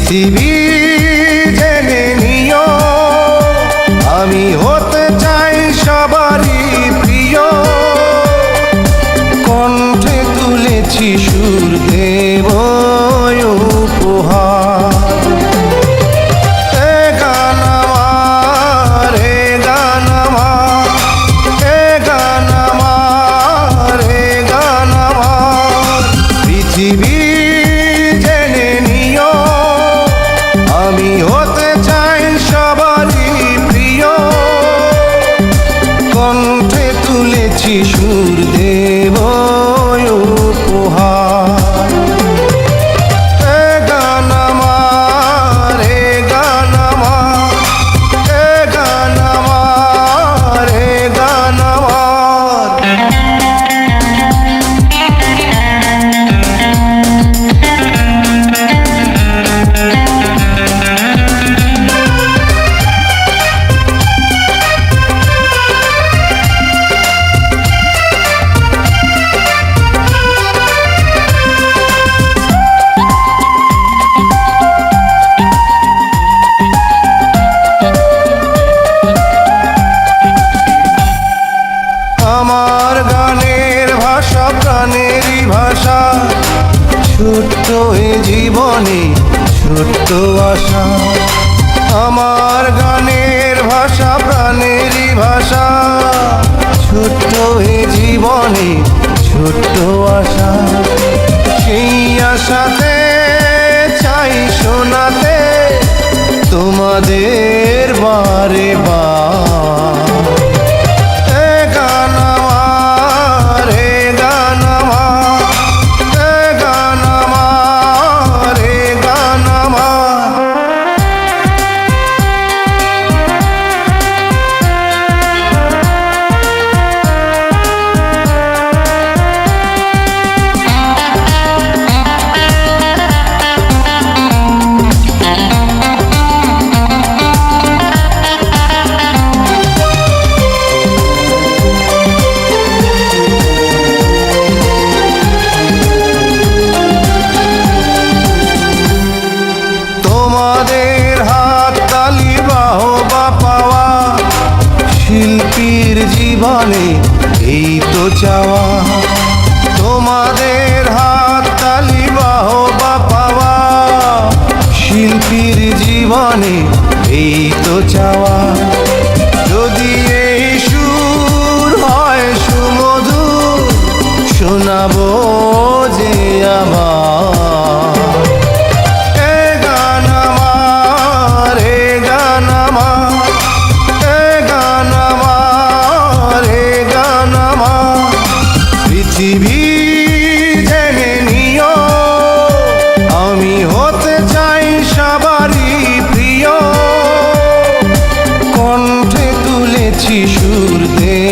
পৃথিবী জেনে নিও আমি হতে চাই সবারই প্রিয়। কণ্ঠে তুলেছি সুর দেব উপহার। এ গান আমার, এ গান আমার, এ গান আমার, এ গান আমার। পৃথিবী জেনে নিও আমি হতে চাই সবারই প্রিয়। কণ্ঠে তুলেছি সুর দেব উপহার। এ গান আমার, এ গান আমার, এ গান আমার, এ গান আমার। আমার গানের ভাষা প্রাণেরই ভাষা। ছোট্ট এ জীবনে ছোট্ট আশা। আমার গানের ভাষা প্রাণেরই ভাষা। ছোট্ট এ জীবনে ছোট্ট আশা। সেই আশাতে চাই শোনাতে তোমাদের বারে বার। তোমাদের হাত তালি বাহবা পাওয়া শিল্পীর জীবনে এই তো চাওয়া। তোমাদের হাত তালি বাহবা পাওয়া শিল্পীর জীবনে এই তো চাওয়া। যদি এই সুর হয় সুমধুর শোনাবো যে আমার। পৃথিবী জেনে নিও আমি হতে চাই সবারই প্রিয়। কণ্ঠে তুলেছি সুর দেব